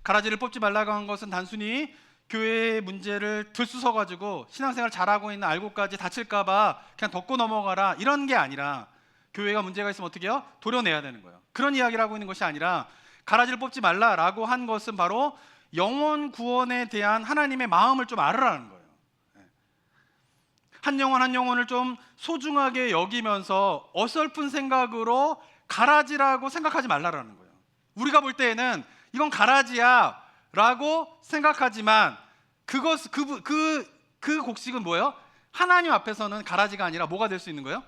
가라지를 뽑지 말라고 한 것은 단순히 교회의 문제를 들쑤서가지고 신앙생활 잘하고 있는 알고까지 다칠까봐 그냥 덮고 넘어가라 이런 게 아니라, 교회가 문제가 있으면 어떻게 해요? 도려내야 되는 거예요. 그런 이야기를 하고 있는 것이 아니라, 가라지를 뽑지 말라라고 한 것은 바로 영혼 구원에 대한 하나님의 마음을 좀 알으라는 거예요. 한 영혼 한 영혼을 좀 소중하게 여기면서 어설픈 생각으로 가라지라고 생각하지 말라라는 거예요. 우리가 볼 때에는 이건 가라지야 라고 생각하지만 그 곡식은 뭐예요? 하나님 앞에서는 가라지가 아니라 뭐가 될 수 있는 거예요?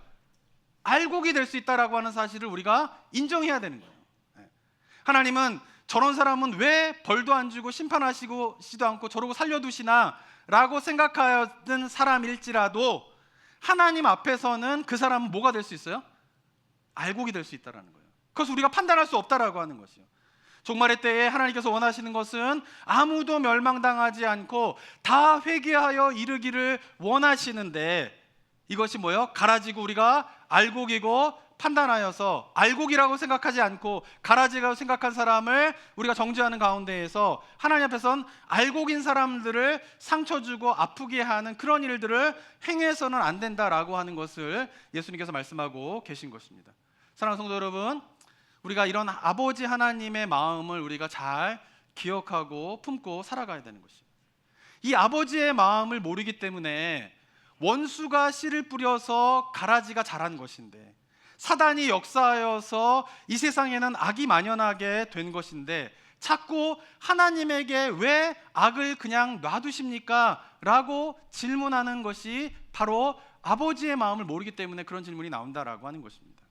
알곡이 될 수 있다라고 하는 사실을 우리가 인정해야 되는 거예요. 하나님은 저런 사람은 왜 벌도 안 주고 심판하시지도 않고 저러고 살려두시나 라고 생각하는 사람일지라도 하나님 앞에서는 그 사람은 뭐가 될 수 있어요? 알곡이 될 수 있다는 거예요. 그것을 우리가 판단할 수 없다라고 하는 것이요. 종말의 때에 하나님께서 원하시는 것은 아무도 멸망당하지 않고 다 회개하여 이르기를 원하시는데, 이것이 뭐예요? 가라지고 우리가 알곡이고 판단하여서 알곡이라고 생각하지 않고 가라지라고 생각한 사람을 우리가 정죄하는 가운데에서 하나님 앞에서는 알곡인 사람들을 상처 주고 아프게 하는 그런 일들을 행해서는 안 된다라고 하는 것을 예수님께서 말씀하고 계신 것입니다. 사랑하는 성도 여러분, 우리가 이런 아버지 하나님의 마음을 우리가 잘 기억하고 품고 살아가야 되는 것이에요. 이 아버지의 마음을 모르기 때문에 원수가 씨를 뿌려서 가라지가 자란 것인데, 사단이 역사하여서 이 세상에는 악이 만연하게 된 것인데, 자꾸 하나님에게 왜 악을 그냥 놔두십니까? 라고 질문하는 것이 바로 아버지의 마음을 모르기 때문에 그런 질문이 나온다라고 하는 것입니다.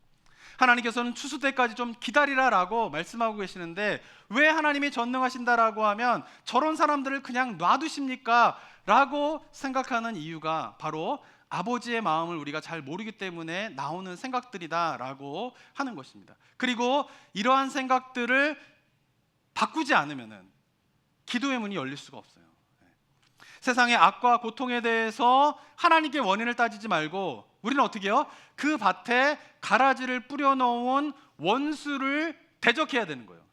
하나님께서는 추수 때까지 좀 기다리라 라고 말씀하고 계시는데, 왜 하나님이 전능하신다라고 하면 저런 사람들을 그냥 놔두십니까? 라고 생각하는 이유가 바로 아버지의 마음을 우리가 잘 모르기 때문에 나오는 생각들이다 라고 하는 것입니다. 그리고 이러한 생각들을 바꾸지 않으면 기도의 문이 열릴 수가 없어요. 세상의 악과 고통에 대해서 하나님께 원인을 따지지 말고 우리는 어떻게 해요? 그 밭에 가라지를 뿌려놓은 원수를 대적해야 되는 거예요.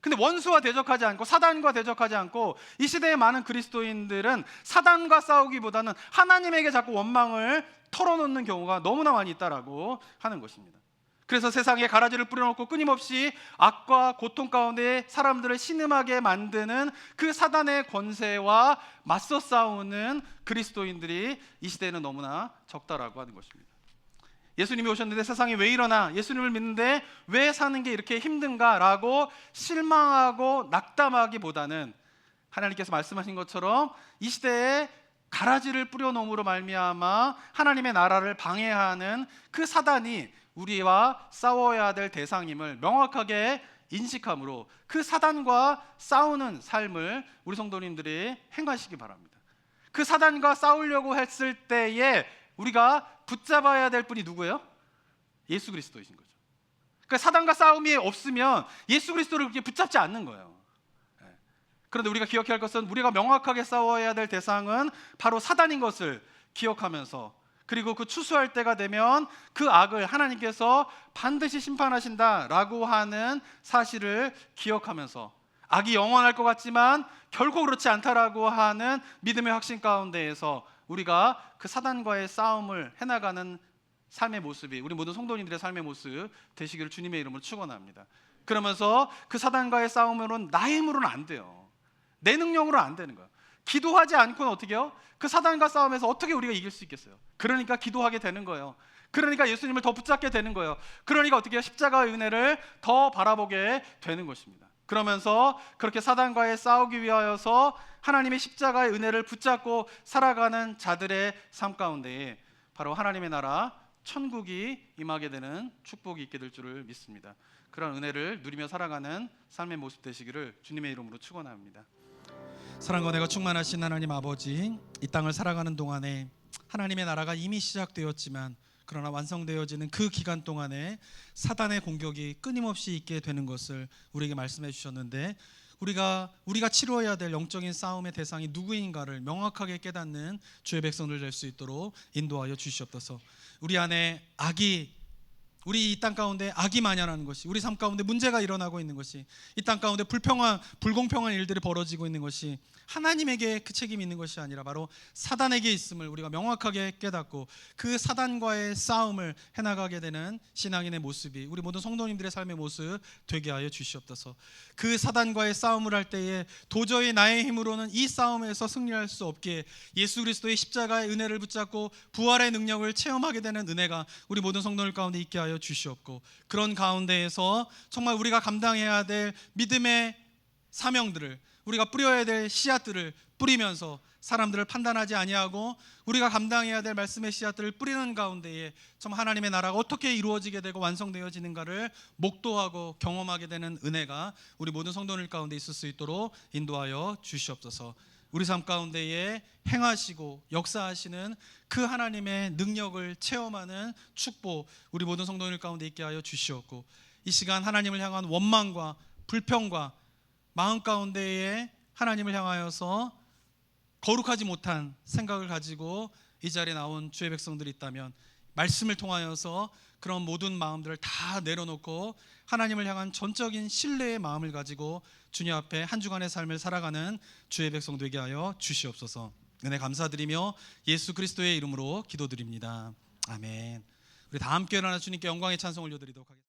근데 원수와 대적하지 않고 사단과 대적하지 않고 이 시대의 많은 그리스도인들은 사단과 싸우기보다는 하나님에게 자꾸 원망을 털어놓는 경우가 너무나 많이 있다라고 하는 것입니다. 그래서 세상에 가라지를 뿌려놓고 끊임없이 악과 고통 가운데 사람들을 신음하게 만드는 그 사단의 권세와 맞서 싸우는 그리스도인들이 이 시대에는 너무나 적다라고 하는 것입니다. 예수님이 오셨는데 세상에 왜 이러나, 예수님을 믿는데 왜 사는 게 이렇게 힘든가라고 실망하고 낙담하기보다는 하나님께서 말씀하신 것처럼 이 시대에 가라지를 뿌려놓음으로 말미암아 하나님의 나라를 방해하는 그 사단이 우리와 싸워야 될 대상임을 명확하게 인식함으로 그 사단과 싸우는 삶을 우리 성도님들이 행하시기 바랍니다. 그 사단과 싸우려고 했을 때에 우리가 붙잡아야 될 분이 누구예요? 예수 그리스도이신 거죠. 그러니까 사단과 싸움이 없으면 예수 그리스도를 그렇게 붙잡지 않는 거예요. 그런데 우리가 기억해야 할 것은 우리가 명확하게 싸워야 될 대상은 바로 사단인 것을 기억하면서, 그리고 그 추수할 때가 되면 그 악을 하나님께서 반드시 심판하신다라고 하는 사실을 기억하면서, 악이 영원할 것 같지만 결코 그렇지 않다라고 하는 믿음의 확신 가운데에서 우리가 그 사단과의 싸움을 해나가는 삶의 모습이 우리 모든 성도님들의 삶의 모습 되시기를 주님의 이름으로 축원합니다. 그러면서 그 사단과의 싸움으로는 나의 힘으로는 안 돼요. 내 능력으로는 안 되는 거예요. 기도하지 않고는 어떻게 해요? 그 사단과 싸움에서 어떻게 우리가 이길 수 있겠어요? 그러니까 기도하게 되는 거예요. 그러니까 예수님을 더 붙잡게 되는 거예요. 그러니까 어떻게 해요? 십자가의 은혜를 더 바라보게 되는 것입니다. 그러면서 그렇게 사단과의 싸우기 위하여서 하나님의 십자가의 은혜를 붙잡고 살아가는 자들의 삶 가운데에 바로 하나님의 나라 천국이 임하게 되는 축복이 있게 될 줄을 믿습니다. 그런 은혜를 누리며 살아가는 삶의 모습 되시기를 주님의 이름으로 축원합니다. 사랑과 은혜가 충만하신 하나님 아버지, 이 땅을 살아가는 동안에 하나님의 나라가 이미 시작되었지만 그러나 완성되어지는 그 기간 동안에 사단의 공격이 끊임없이 있게 되는 것을 우리에게 말씀해 주셨는데, 우리가 치루어야 될 영적인 싸움의 대상이 누구인가를 명확하게 깨닫는 주의 백성들 될 수 있도록 인도하여 주시옵소서. 우리 안에 악이 우리 이 땅 가운데 악이 만연하는 것이, 우리 삶 가운데 문제가 일어나고 있는 것이, 이 땅 가운데 불공평한 일들이 벌어지고 있는 것이 하나님에게 그 책임이 있는 것이 아니라 바로 사단에게 있음을 우리가 명확하게 깨닫고 그 사단과의 싸움을 해나가게 되는 신앙인의 모습이 우리 모든 성도님들의 삶의 모습 되게 하여 주시옵소서. 그 사단과의 싸움을 할 때에 도저히 나의 힘으로는 이 싸움에서 승리할 수 없기에 예수 그리스도의 십자가의 은혜를 붙잡고 부활의 능력을 체험하게 되는 은혜가 우리 모든 성도들 가운데 있게 하여 주시옵고, 그런 가운데에서 정말 우리가 감당해야 될 믿음의 사명들을, 우리가 뿌려야 될 씨앗들을 뿌리면서 사람들을 판단하지 아니하고 우리가 감당해야 될 말씀의 씨앗들을 뿌리는 가운데에 정말 하나님의 나라가 어떻게 이루어지게 되고 완성되어지는가를 목도하고 경험하게 되는 은혜가 우리 모든 성도들 가운데 있을 수 있도록 인도하여 주시옵소서. 우리 삶 가운데에 행하시고 역사하시는 그 하나님의 능력을 체험하는 축복 우리 모든 성도들 가운데 있게 하여 주시옵고, 이 시간 하나님을 향한 원망과 불평과 마음 가운데에 하나님을 향하여서 거룩하지 못한 생각을 가지고 이 자리에 나온 주의 백성들이 있다면 말씀을 통하여서 그런 모든 마음들을 다 내려놓고 하나님을 향한 전적인 신뢰의 마음을 가지고 주님 앞에 한 주간의 삶을 살아가는 주의 백성 되게 하여 주시옵소서. 은혜 감사드리며 예수 그리스도의 이름으로 기도드립니다. 아멘. 우리 다 함께 일어나 주님께 영광의 찬송 올려드리도록 하겠습니다.